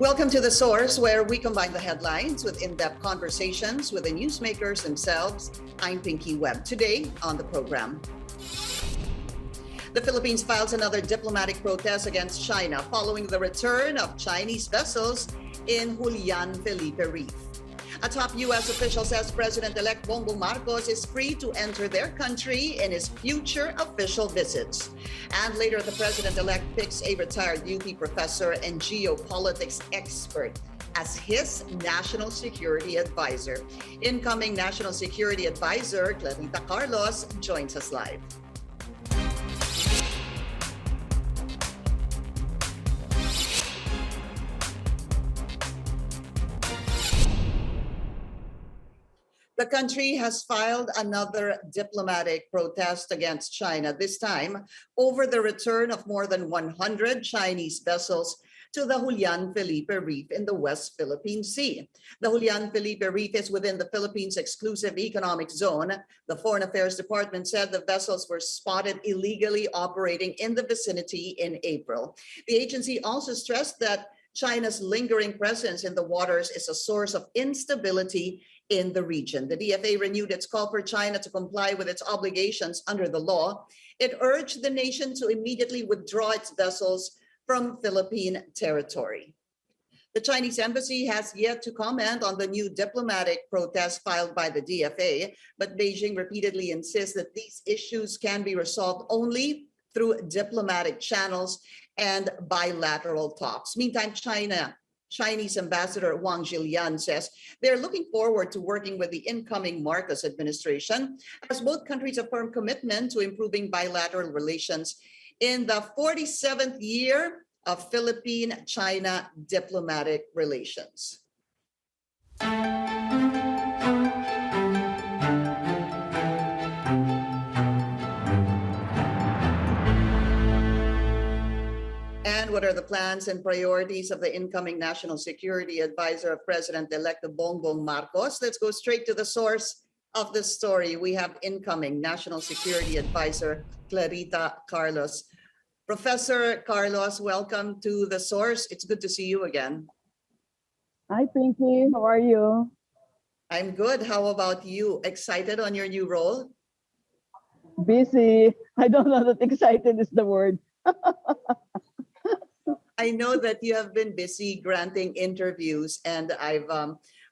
Welcome to The Source, where we combine the headlines with in-depth conversations with the newsmakers themselves. I'm Pinky Webb. Today on the program, the Philippines files another diplomatic protest against China following the return of Chinese vessels in Julian Felipe Reef. A top U.S. official says President-elect Bongbong Marcos is free to enter their country in his future official visits. And later, the president-elect picks a retired UP professor and geopolitics expert as his national security advisor. Incoming national security advisor Clarita Carlos joins us live. The country has filed another diplomatic protest against China, this time over the return of more than 100 Chinese vessels to the Julian Felipe Reef in the West Philippine Sea. The Julian Felipe Reef is within the Philippines' exclusive economic zone. The Foreign Affairs Department said the vessels were spotted illegally operating in the vicinity in April. The agency also stressed that China's lingering presence in the waters is a source of instability in the region. The DFA renewed its call for China to comply with its obligations under the law. It urged the nation to immediately withdraw its vessels from Philippine territory. The Chinese embassy has yet to comment on the new diplomatic protest filed by the DFA, but Beijing repeatedly insists that these issues can be resolved only through diplomatic channels and bilateral talks. Meantime, Chinese Ambassador Wang Jilian says they're looking forward to working with the incoming Marcos administration as both countries affirm commitment to improving bilateral relations in the 47th year of Philippine-China diplomatic relations. And what are the plans and priorities of the incoming National Security Advisor of President-elect Bongbong Marcos? Let's go straight to the source of the story. We have incoming National Security Advisor Clarita Carlos. Professor Carlos, welcome to the source. It's good to see you again. Hi, Pinky. How are you? I'm good. How about you? Excited on your new role? Busy. I don't know that excited is the word. I know that you have been busy granting interviews, and I've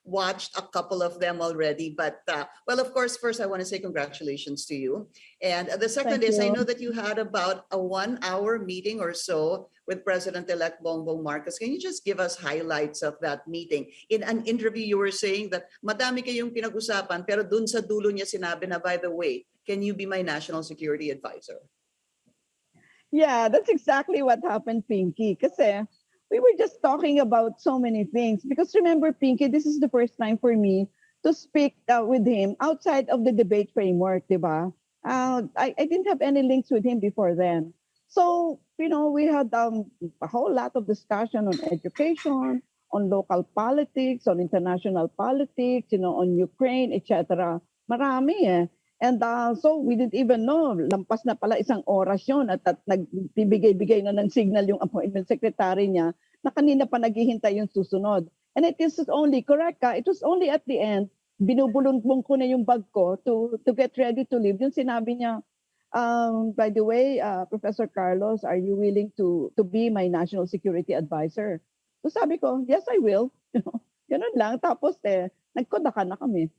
watched a couple of them already. But, well, of course, first I want to say congratulations to you. And the second is, I know that you had about a 1-hour meeting or so with President-elect Bongbong Marcos. Can you just give us highlights of that meeting? In an interview, you were saying that madami kayong pinag-usapan, pero dun sa dulo niya sinabi na, by the way, can you be my national security advisor? Yeah, that's exactly what happened, Pinky. Kasi we were just talking about so many things. Because remember, Pinky, this is the first time for me to speak with him outside of the debate framework, diba? I didn't have any links with him before then. So, you know, we had a whole lot of discussion on education, on local politics, on international politics, you know, on Ukraine, etc. Marami eh. And so we didn't even know, lampas na pala isang oras yun at nagbibigay-bigay na ng signal yung appointment secretary niya na kanina pa naghihintay yung susunod. And it is only, correct ka, it was only at the end, binubulungbong ko na yung bag ko to get ready to leave. Yung sinabi niya, by the way, Professor Carlos, are you willing to be my national security advisor? So sabi ko, yes, I will. Ganun lang. Tapos nagkodaka na kami.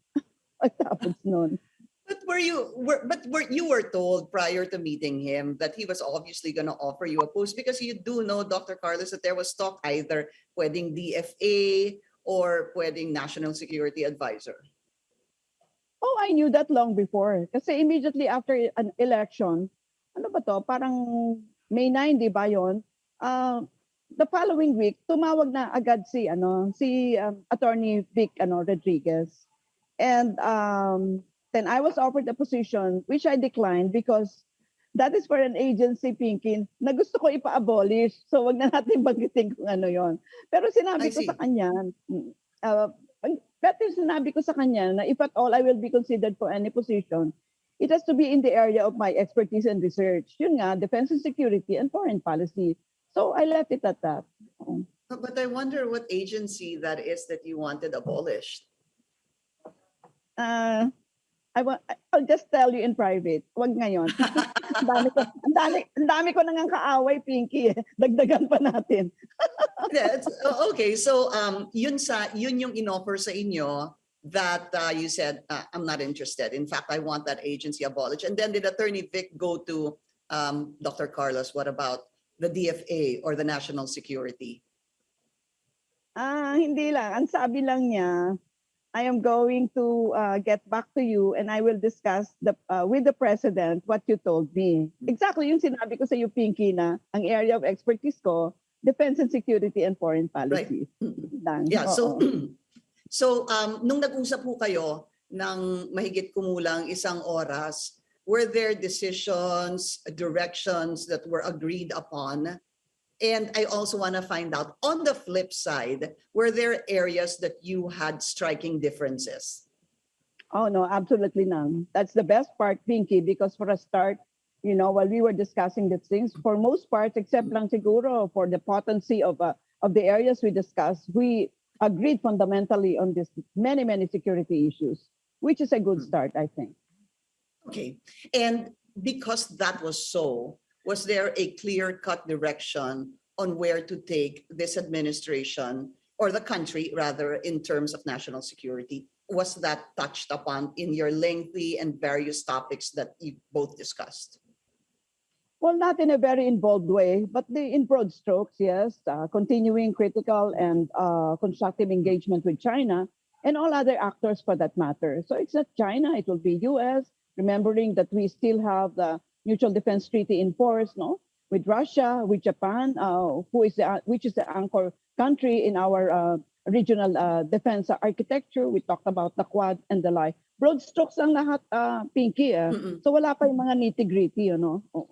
Tapos nun. But you were told prior to meeting him that he was obviously going to offer you a post, because you do know, Dr. Carlos, that there was talk either pwedeng DFA or pwedeng National Security Advisor. Oh, I knew that long before. Kasi immediately after an election, ano ba to? Parang May 9, di ba yun? The following week, tumawag na agad si Attorney Vic Rodriguez. And then I was offered a position which I declined because that is for an agency, Pinky, na gusto ko ipa-abolish. So wag na natin banggitin kung ano yon. Pero sinabi ko sa kanya, na if at all I will be considered for any position, it has to be in the area of my expertise and research. Yun nga, defense and security and foreign policy. So I left it at that. But I wonder what agency that is that you wanted abolished. Uh, I'll just tell you in private. Wag ngayon. Ang dami ko nang kaaway, Pinky. Dagdagan pa natin. Yeah, okay. So yun yung inoffer sa inyo that you said I'm not interested. In fact, I want that agency abolished. And then did Attorney Vic go to Dr. Carlos? What about the DFA or the National Security? Hindi lang. Ang sabi lang niya, I am going to get back to you and I will discuss with the president what you told me. Exactly yung sinabi ko sa iyo, Pinky, na ang area of expertise ko, defense and security and foreign policy. Right. Yeah, so nung nag-usap po kayo ng mahigit kumulang 1 oras, were there decisions, directions that were agreed upon? And I also want to find out, on the flip side, were there areas that you had striking differences? Oh, no, absolutely none. That's the best part, Pinky, because for a start, while we were discussing these things, for most parts, except lang siguro for the potency of the areas we discussed, we agreed fundamentally on this many, many security issues, which is a good start, I think. Okay. And because that was so, was there a clear-cut direction on where to take this administration, or the country rather, in terms of national security? Was that touched upon in your lengthy and various topics that you both discussed? Well, not in a very involved way, but in broad strokes, yes. Continuing critical and constructive engagement with China and all other actors for that matter. So it's not China, it will be US, remembering that we still have the Mutual Defense Treaty in force, no? With Russia, with Japan, which is the anchor country in our regional defense architecture. We talked about the Quad and the like. Broad strokes ang lahat, Pinky. So wala pa yung mga nitty-gritty, Oh.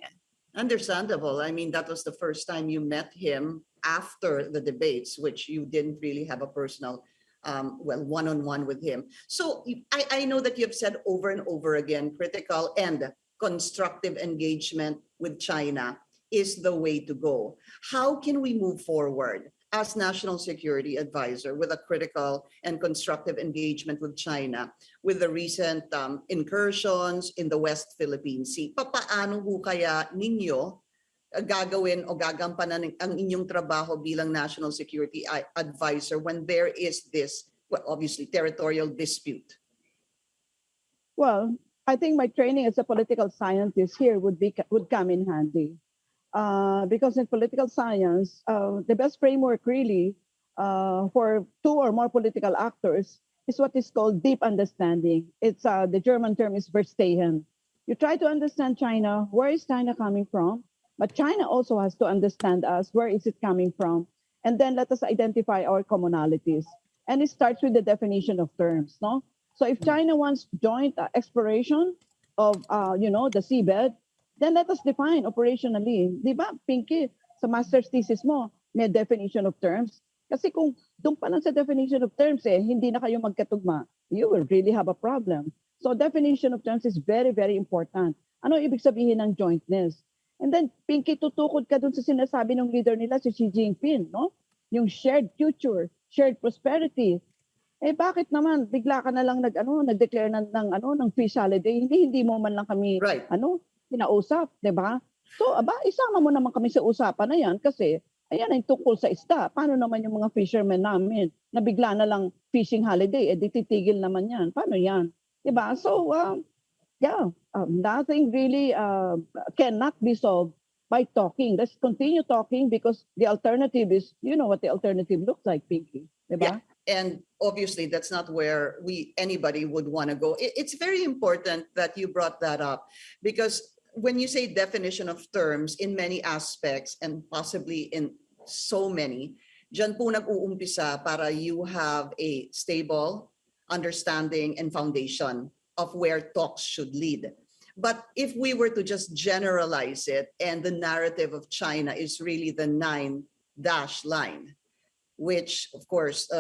Understandable. I mean, that was the first time you met him after the debates, which you didn't really have a personal, one-on-one with him. So I know that you've said over and over again, critical and constructive engagement with China is the way to go. How can we move forward as National Security Advisor with a critical and constructive engagement with China with the recent incursions in the West Philippine Sea? Papaano ho kaya ninyo gagawin o gagampanan ang inyong trabaho bilang National Security Advisor when there is this, well, obviously, territorial dispute? Well, I think my training as a political scientist here would come in handy. Because in political science, the best framework really for 2 or more political actors is what is called deep understanding. It's the German term is Verstehen. You try to understand China. Where is China coming from? But China also has to understand us. Where is it coming from? And then let us identify our commonalities. And it starts with the definition of terms, no? So if China wants joint exploration of, the seabed, then let us define operationally. Di ba, Pinky, sa master's thesis mo, may definition of terms. Kasi kung doon pa lang sa definition of terms, hindi na kayo magkatugma, you will really have a problem. So definition of terms is very, very important. Ano ibig sabihin ng jointness? And then, Pinky, tutukod ka doon sa sinasabi ng leader nila, si Xi Jinping, no? Yung shared future, shared prosperity. Bakit naman bigla ka na lang nag-declare ng fish holiday? Hindi mo man lang kami Right. kinausap, 'di ba? So, isama mo naman kami sa usapan na 'yan kasi ayan ay tungkol sa isda. Paano naman yung mga fishermen namin na bigla na lang fishing holiday, di titigil naman 'yan. Paano 'yan? 'Di ba? So, nothing really cannot be solved by talking. Let's continue talking because the alternative is, you know what the alternative looks like, Pinky, 'di ba? Yeah. And obviously, that's not where anybody would want to go. It's very important that you brought that up, because when you say definition of terms in many aspects and possibly in so many, dyan po nag-uumpisa para you have a stable understanding and foundation of where talks should lead. But if we were to just generalize it, and the narrative of China is really the 9-dash line, which of course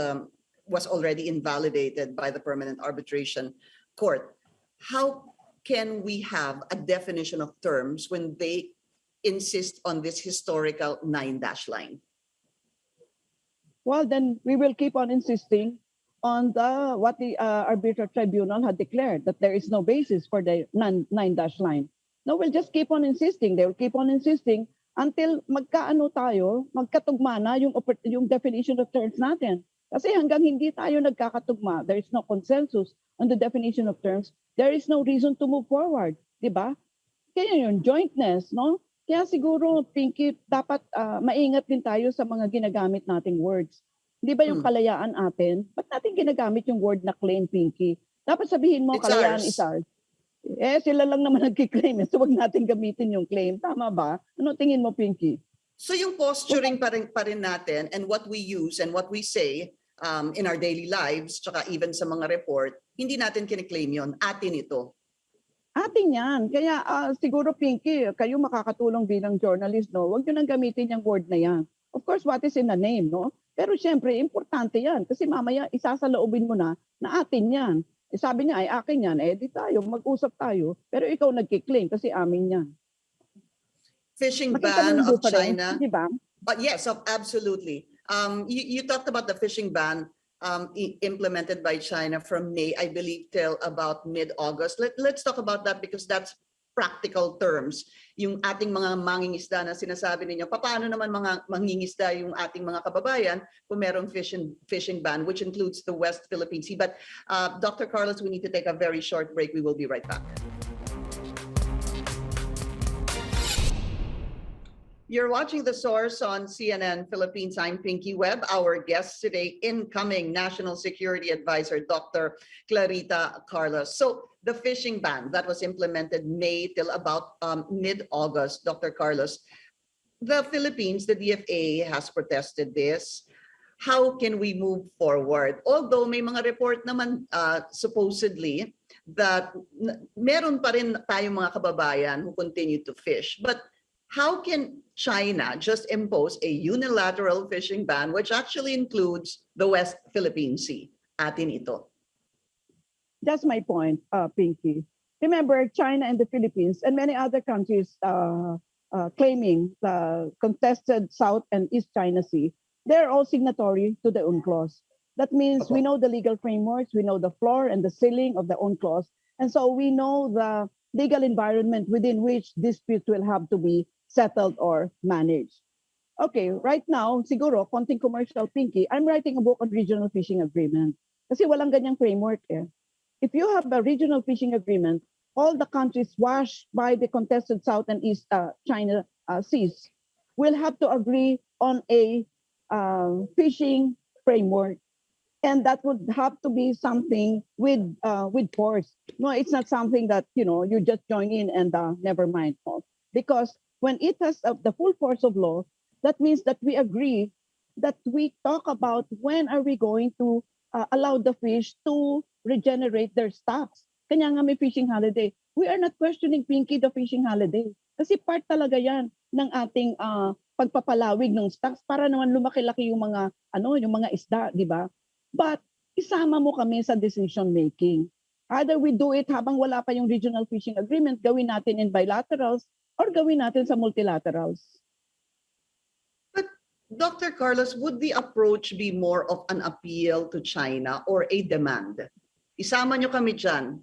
was already invalidated by the Permanent Arbitration Court. How can we have a definition of terms when they insist on this historical 9-dash line? well, then we will keep on insisting on what the arbitral tribunal had declared, that there is no basis for the nine dash line. No, we'll just keep on insisting. They will keep on insisting until magkaano tayo, magkatugma na yung definition of terms natin. Kasi hanggang hindi tayo nagkakatugma, there is no consensus on the definition of terms, there is no reason to move forward, di ba? Kaya yun, jointness, no? Kaya siguro, Pinky, dapat maingat din tayo sa mga ginagamit nating words. Di ba yung kalayaan atin? Ba't natin ginagamit yung word na claim, Pinky? Dapat sabihin mo, It's kalayaan ours. is ours. Sila lang naman nagkiklaim. So wag natin gamitin yung claim. Tama ba? Ano tingin mo, Pinky? So yung posturing pa rin natin and what we use and what we say in our daily lives, tsaka even sa mga report, hindi natin kiniklaim yon. Atin ito. Atin yan. Kaya siguro, Pinky, kayo makakatulong bilang journalist, no? Huwag nyo nang gamitin yung word na yan. Of course, what is in the name, no? Pero syempre, importante yan. Kasi mamaya, isasaloobin mo na atin yan. Sabi niya, ay akin yan. Di tayo, mag-usap tayo. Pero ikaw nagkiklaim kasi amin yan. Fishing Makita ban mo yung of difference, China. di ba? Yes, absolutely. You talked about the fishing ban implemented by China from May, I believe, till about mid-August. Let's talk about that because that's practical terms. Yung ating mga mangingisda na sinasabi ninyo, paano naman mga mangingisda yung ating mga kababayan kung merong fishing ban, which includes the West Philippine Sea. But Dr. Carlos, we need to take a very short break. We will be right back. You're watching The Source on CNN Philippines. I'm Pinky Webb. Our guest today, incoming National Security Advisor, Dr. Clarita Carlos. So the fishing ban that was implemented May till about mid-August, Dr. Carlos, the Philippines, the DFA has protested this. How can we move forward? Although may mga report naman supposedly that meron pa rin tayong mga kababayan who continue to fish. But how can China just impose a unilateral fishing ban, which actually includes the West Philippine Sea? Atin ito. That's my point, Pinky. Remember, China and the Philippines and many other countries claiming the contested South and East China Sea, they're all signatory to the UNCLOS. That means we know the legal frameworks, we know the floor and the ceiling of the UNCLOS, and so we know the legal environment within which disputes will have to be settled or managed. Okay, right now, siguro, konting commercial, Pinky, I'm writing a book on regional fishing agreement. Kasi walang ganyang framework eh. If you have a regional fishing agreement, all the countries washed by the contested South and East China seas will have to agree on a fishing framework. And that would have to be something with force. No, it's not something that, you just join in and never mind. No? Because when it has the full force of law, that means that we agree that we talk about when are we going to allow the fish to regenerate their stocks. Kanya nga may fishing holiday. We are not questioning, Pinky, the fishing holiday. Kasi part talaga yan ng ating pagpapalawig ng stocks para naman lumaki-laki yung mga isda, di ba? But isama mo kami sa decision making. Either we do it habang wala pa yung regional fishing agreement, gawin natin in bilaterals, or gawin natin sa multilaterals. But Dr. Carlos, would the approach be more of an appeal to China or a demand? Isama nyo kami dyan.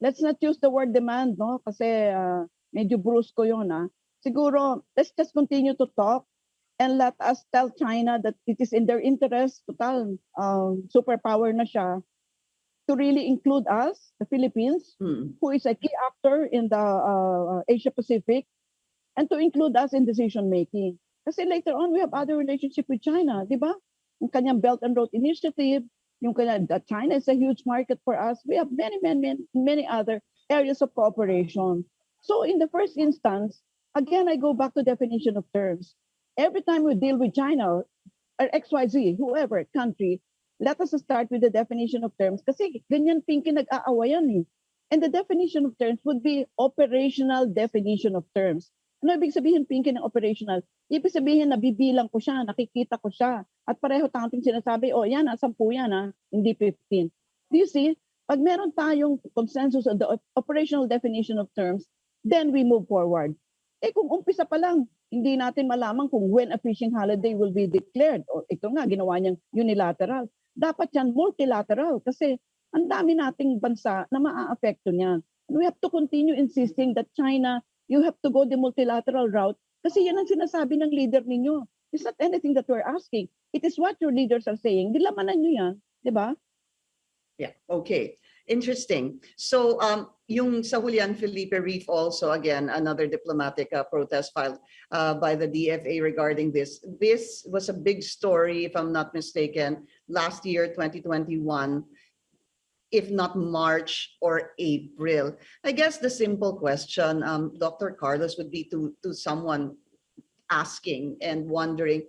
Let's not use the word demand, no? Kasi medyo brusco yun, Siguro, let's just continue to talk and let us tell China that it is in their interest, total superpower na siya, to really include us, the Philippines, who is a key actor in the Asia Pacific, and to include us in decision making. Kasi later on, we have other relationship with China, di ba? Yung kanyang Belt and Road Initiative, China is a huge market for us. We have many other areas of cooperation. So in the first instance, again, I go back to definition of terms. Every time we deal with China or XYZ, whoever country, let us start with the definition of terms kasi ganyan, Pinky, nag-aawayan eh. And the definition of terms would be operational definition of terms. Ano ibig sabihin, Pinky, ng operational? Ibig sabihin, nabibilang ko siya, nakikita ko siya. At pareho tayong sinasabi, yan, 10 yan, hindi 15. Do you see? Pag meron tayong consensus on the operational definition of terms, then we move forward. Kung umpisa pa lang, Hindi natin malaman kung when a fishing holiday will be declared. O ito nga, ginawa niyang unilateral. Dapat yan multilateral kasi ang dami nating bansa na maaapekto niyan. We have to continue insisting that China, you have to go the multilateral route kasi yan ang sinasabi ng leader ninyo. It's not anything that we're asking. It is what your leaders are saying. Dilamanan nyo yan, di ba? Yeah, okay. Interesting. So yung sa Julian Felipe Reef also, again, another diplomatic protest filed by the DFA regarding this. This was a big story, if I'm not mistaken, last year, 2021, if not March or April. I guess the simple question, Dr. Carlos, would be to someone asking and wondering,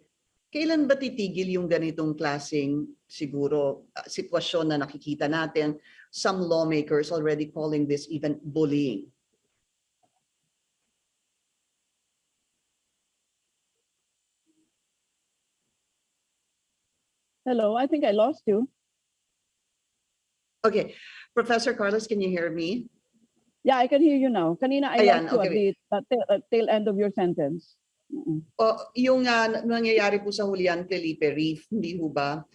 kailan ba titigil yung ganitong klaseng siguro sitwasyon na nakikita natin? Some lawmakers already calling this even bullying. Hello, I think I lost you. Okay, Professor Carlos, can you hear me? Yeah, I can hear you now. Kanina I Ayan, lost you okay. at the tail end of your sentence. Yung nangyayari po sa Julian Felipe Reef, hindi ho ba?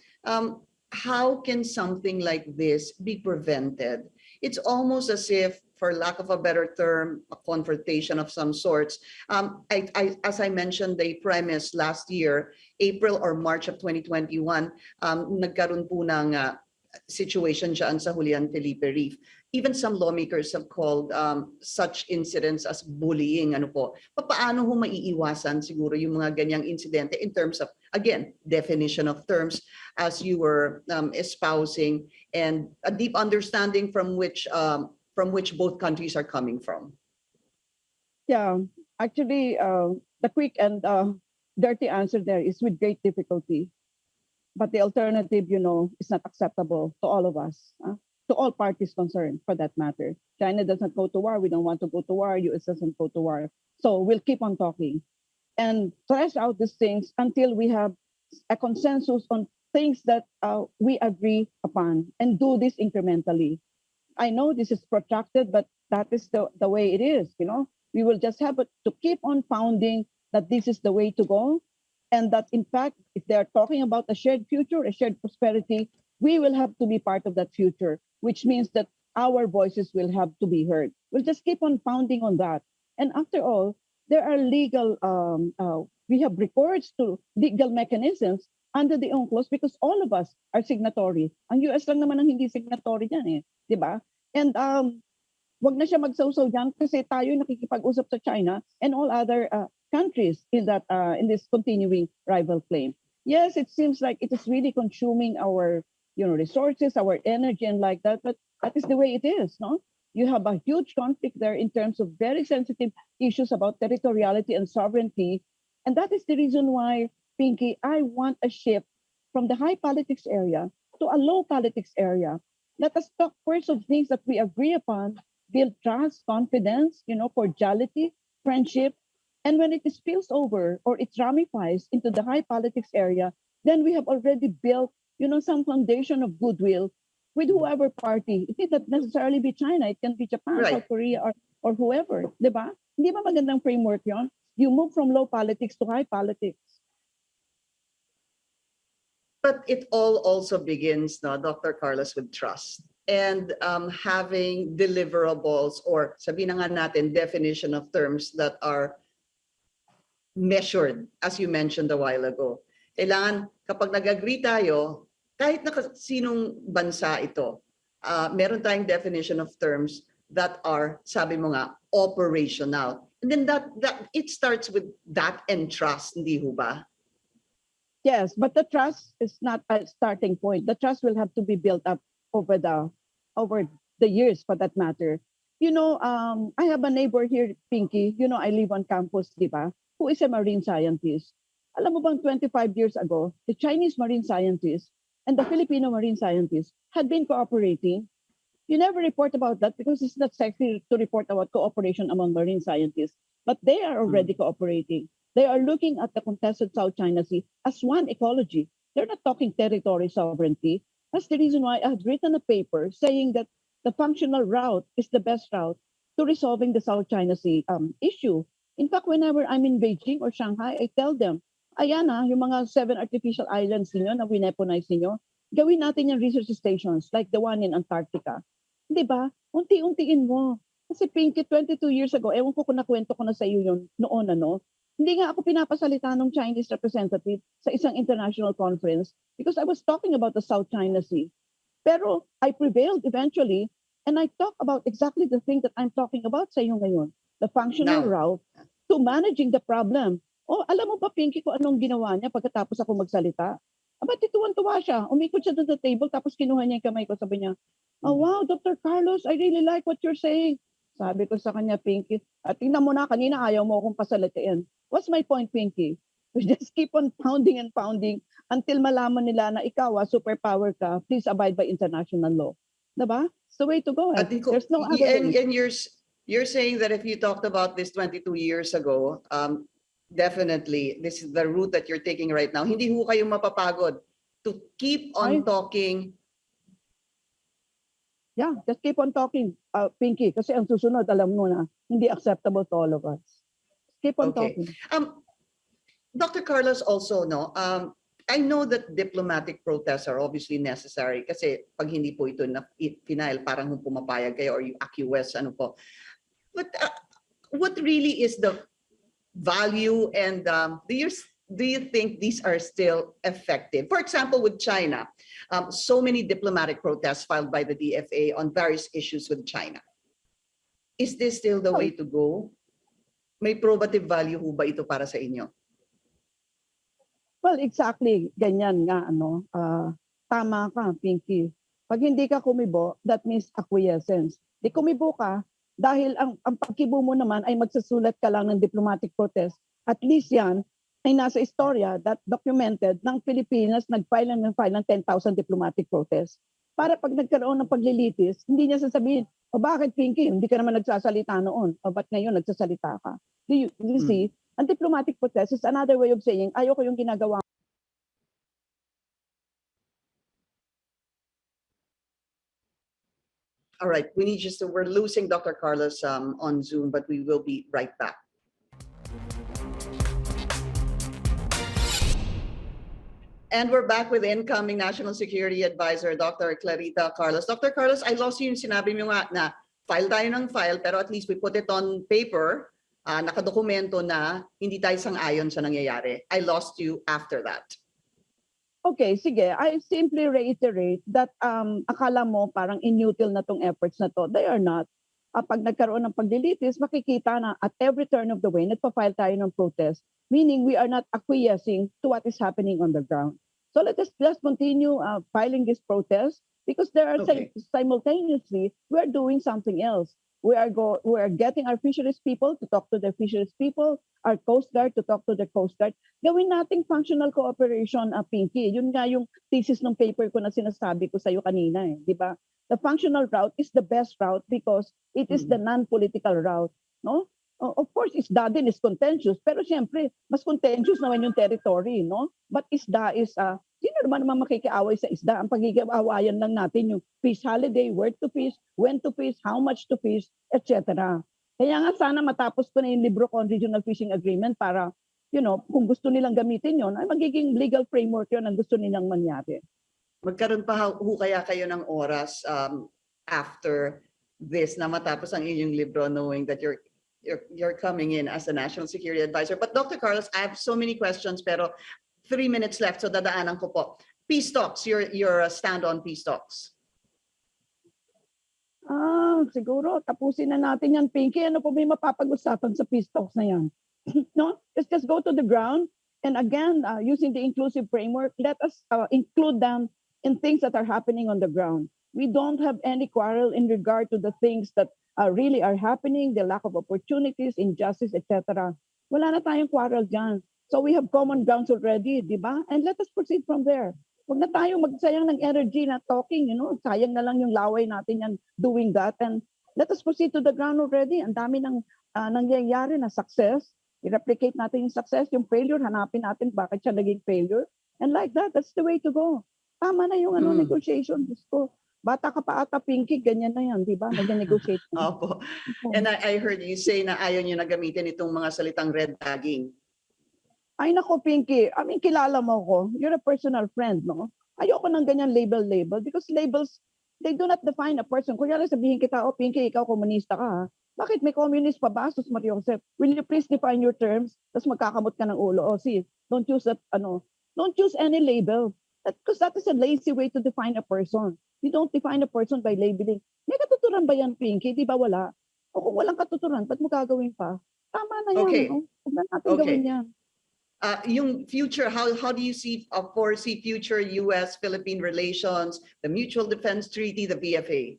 How can something like this be prevented? It's almost as if, for lack of a better term, a confrontation of some sorts. As I mentioned, the premise last year, April or March of 2021, nagkaroon po ng situation dyan sa Julian Felipe Reef. Even some lawmakers have called such incidents as bullying. Ano po? Paano ho maiiwasan siguro yung mga ganyang insidente in terms of, again, definition of terms as you were espousing and a deep understanding from which both countries are coming from? Yeah, actually, the quick and dirty answer there is with great difficulty. But the alternative, is not acceptable to all of us, to all parties concerned, for that matter. China doesn't go to war. We don't want to go to war. US doesn't go to war. So we'll keep on talking and thrash out these things until we have a consensus on things that we agree upon and do this incrementally. I know this is protracted, but that is the way it is. We will just have to keep on pounding that this is the way to go. And that, in fact, if they're talking about a shared future, a shared prosperity, we will have to be part of that future, which means that our voices will have to be heard. We'll just keep on pounding on that. And after all, there are we have recourse to legal mechanisms under the UNCLOS because all of us are signatory. Ang US lang naman ang hindi signatory dyan di ba? And wag na siya magsawsaw dyan kasi tayo nakikipag-usap sa China and all other countries in this continuing rival claim. Yes, it seems like it is really consuming our resources, our energy and like that, but that is the way it is, no? You have a huge conflict there in terms of very sensitive issues about territoriality and sovereignty. And that is the reason why, Pinky, I want a shift from the high politics area to a low politics area. Let us talk first of things that we agree upon, build trust, confidence, cordiality, friendship. And when it spills over or it ramifies into the high politics area, then we have already built, some foundation of goodwill with whoever party. It need not necessarily be China. It can be Japan, Right. South Korea, or whoever. Diba? Hindi ba magandang framework yon? You move from low politics to high politics. But it all also begins, no, Dr. Carlos, with trust and having deliverables or sabihin na nga natin definition of terms that are measured, as you mentioned a while ago. Kailangan kapag nag-agree tayo, kahit na sinong bansa ito, meron tayong definition of terms that are, sabi mo nga, operational. And then that it starts with that and trust, hindi ho ba? Yes, but the trust is not a starting point. The trust will have to be built up over the years, for that matter. I have a neighbor here, Pinky. I live on campus, di ba? Who is a marine scientist. Alam mo bang 25 years ago, the Chinese marine scientists and the Filipino marine scientists had been cooperating. You never report about that because it's not sexy to report about cooperation among marine scientists. But they are already cooperating. They are looking at the contested South China Sea as one ecology. They're not talking territory sovereignty. That's the reason why I've written a paper saying that the functional route is the best route to resolving the South China Sea issue. In fact, whenever I'm in Beijing or Shanghai, I tell them, ayan yung mga 7 artificial islands niyo na wineponize niyo, gawin natin yung research stations like the one in Antarctica. Di ba? Unti-untiin mo. Kasi Pinky, 22 years ago, ewan ko kung nakwento ko na sa iyo yun noon, hindi nga ako pinapasalita ng Chinese representative sa isang international conference because I was talking about the South China Sea. Pero I prevailed eventually and I talk about exactly the thing that I'm talking about sa iyo ngayon. The functional Now, route to managing the problem. Oh, alam mo ba, Pinky, kung anong ginawa niya pagkatapos ako magsalita? Aba, tituwan-tuwa siya. Umikot siya doon sa table tapos kinuha niya yung kamay ko. Sabi niya, oh, wow, Dr. Carlos, I really like what you're saying. Sabi ko sa kanya, Pinky, at tingnan mo na, kanina ayaw mo akong pasalitain. What's my point, Pinky? We just keep on pounding and pounding until malaman nila na ikaw, superpower ka, please abide by international law. Diba? It's the way to go. I think, There's no other way. and you're saying that if you talked about this 22 years ago, definitely this is the route that you're taking right now. Hindi ho kayo mapapagod to keep on talking. Yeah, just keep on talking, Pinky, kasi ang susunod, alam mo na, hindi acceptable to all of us. Keep on talking. Dr. Carlos also, I know that diplomatic protests are obviously necessary kasi pag hindi po ito na final, parang pumapayag kayo or you acquiesce, po. But what really is the value and do you think these are still effective? For example, with China, so many diplomatic protests filed by the DFA on various issues with China. Is this still the way to go? May probative value ho ba ito para sa inyo? Well, exactly. Ganyan nga, tama ka, Pinky. Pag hindi ka kumibo, that means acquiescence. Di kumibo ka, dahil ang pagkibo mo naman ay magsusulat ka lang ng diplomatic protest. At least yan ay nasa istorya that documented ng Pilipinas nag-file ng 10,000 diplomatic protests. Para pag nagkaroon ng paglilitis, hindi niya sasabihin, o bakit, Pinky, hindi ka naman nagsasalita noon? O ba't ngayon nagsasalita ka? Do you see? Ang diplomatic protest is another way of saying, ayoko yung ginagawa. All right, we're losing Dr. Carlos on Zoom, but we will be right back. And we're back with incoming National Security Advisor, Dr. Clarita Carlos. Dr. Carlos, I lost you yung sinabi mo nga na file tayo ng file, pero at least we put it on paper, nakadokumento na hindi tayo sang-ayon sa nangyayari. I lost you after that. Okay, sige. I simply reiterate that akala mo parang inutile na tong efforts na to. They are not. Pag nagkaroon ng paglilitis, makikita na at every turn of the way, nagpa-file tayo ng protest, meaning we are not acquiescing to what is happening on the ground. So let us just continue filing this protest because there are simultaneously, we are doing something else. We are getting our fisheries people to talk to their fisheries people, our Coast Guard to talk to the Coast Guard. Gawin nating functional cooperation, Pinky. Yun nga yung thesis ng paper ko na sinasabi ko sa iyo kanina, di ba? The functional route is the best route because it is the non-political route, no? Of course, isda din is contentious, pero siyempre, mas contentious naman yung territory, no? But isda is, sino naman makikiaway sa isda? Ang pagkikiawayan lang natin yung fish holiday, where to fish, when to fish, how much to fish, etc. Kaya nga sana matapos ko na yung libro ko on regional fishing agreement para, kung gusto nilang gamitin yon, ay magiging legal framework yon ang gusto nilang mangyari. Magkaroon pa kaya kayo ng oras after this na matapos ang inyong libro, knowing that you're coming in as a National Security Advisor. But Dr. Carlos, I have so many questions, pero 3 minutes left, so dadaanan ko po. Peace talks, your stand on peace talks. Siguro, tapusin na natin yan, Pinky. Ano po may mapapag-usapan sa peace talks na yan? No? Let's just go to the ground. And again, using the inclusive framework, let us include them in things that are happening on the ground. We don't have any quarrel in regard to the things that really are happening, the lack of opportunities, injustice, etc. Wala na tayong quarrel dyan. So we have common grounds already, di ba? And let us proceed from there. Huwag na tayo magsayang ng energy na talking, sayang na lang yung laway natin yan doing that. And let us proceed to the ground already. Ang dami ng nangyayari na success. I-replicate natin yung success, yung failure, hanapin natin bakit siya naging failure. And like that, that's the way to go. Tama na yung negotiation. Gusto. Bata ka pa ata, Pinky, ganyan na yan, di ba? Nag-negotiate na. Opo. And I heard you say na ayaw nyo na gamitin itong mga salitang red tagging. Ay nako, Pinky, I mean, kilala mo ko. You're a personal friend, no? Ayoko ng ganyan label because labels, they do not define a person. Kunyari sabihin kita, oh, Pinky, ikaw komunista ka, ha? Bakit may communist pa ba? Sus Maria Josep, will you please define your terms? Tapos magkakamot ka ng ulo. Oh, see, don't use that, don't use any label. Because that is a lazy way to define a person. You don't define a person by labeling. May katuturan ba yan, Pinky? Di ba wala? O kung walang katuturan, ba't mo gagawin pa? Tama na yan. Okay. No? Huwag na natin Okay. gawin yan. Yung future, how do you foresee future U.S.-Philippine relations, the Mutual Defense Treaty, the BFA?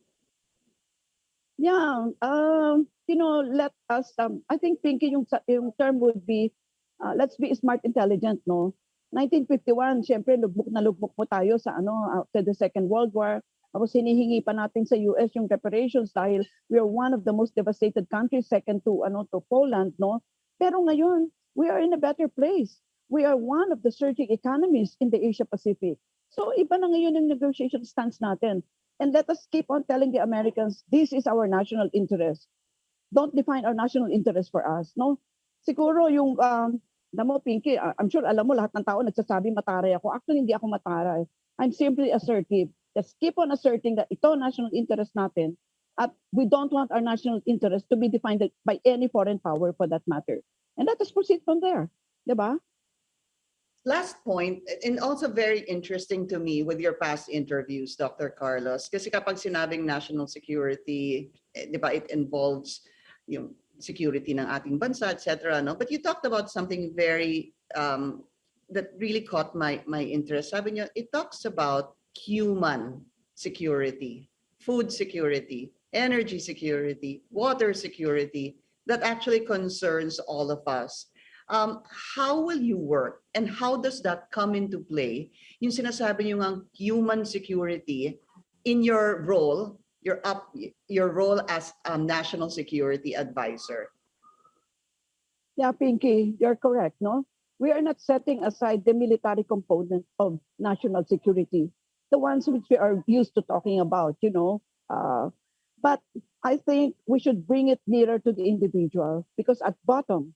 Yeah, let us, I think, Pinky, yung term would be, let's be smart, intelligent, no? 1951, syempre, lugmok na lugmok mo tayo sa after the Second World War. Tapos hinihingi pa natin sa US yung reparations dahil we are one of the most devastated countries, second to Poland, no? Pero ngayon, we are in a better place. We are one of the surging economies in the Asia Pacific. So iba na ngayon yung negotiation stance natin. And let us keep on telling the Americans, this is our national interest. Don't define our national interest for us, no? Siguro yung, alam mo, Pinky, I'm sure alam mo lahat ng tao nagsasabi mataray ako. Actually, hindi ako mataray. I'm simply assertive. Just keep on asserting that ito national interest natin at we don't want our national interest to be defined by any foreign power for that matter. And let us proceed from there. Diba? Last point, and also very interesting to me with your past interviews, Dr. Carlos, kasi kapag sinabing national security, di ba, it involves yung security ng ating bansa, etc. No? But you talked about something very, that really caught my interest. Sabi niyo, it talks about human security, food security, energy security, water security, that actually concerns all of us. How will you work and how does that come into play? Yung sinasabi niyo ng human security in your role, your role as a national security advisor. Yeah, Pinky, you're correct, no? We are not setting aside the military component of national security, the ones which we are used to talking about, but I think we should bring it nearer to the individual because at bottom,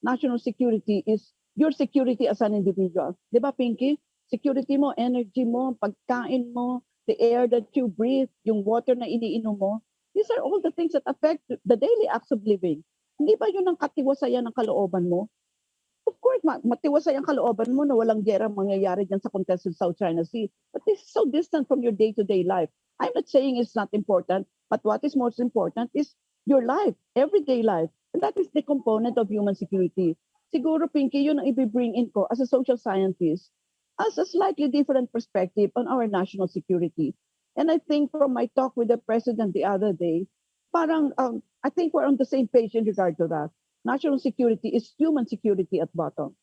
national security is your security as an individual. Di ba, Pinky? Security mo, energy mo, pagkain mo, the air that you breathe, yung water na iniinom mo. These are all the things that affect the daily acts of living. Hindi ba yun ang katiwasayan ng kalooban mo? Of course, matiwasay ang kalooban mo na walang gera mangyayari dyan sa contested South China Sea. But this is so distant from your day-to-day life. I'm not saying it's not important, but what is most important is your life, everyday life. And that is the component of human security. Siguro, Pinky, yun ang i-bring in ko as a social scientist, as a slightly different perspective on our national security. And I think from my talk with the president the other day, parang, I think we're on the same page in regard to that. National security is human security at bottom.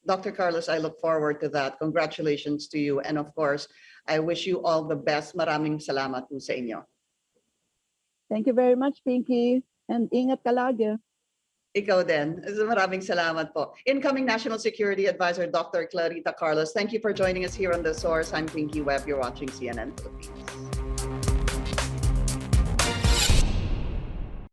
Dr. Carlos, I look forward to that. Congratulations to you. And of course, I wish you all the best. Maraming salamat po sa inyo. Thank you very much, Pinky. And ingat ka lagi. Ikaw din. Maraming salamat po. Incoming National Security Advisor, Dr. Clarita Carlos. Thank you for joining us here on The Source. I'm Pinky Webb. You're watching CNN Philippines.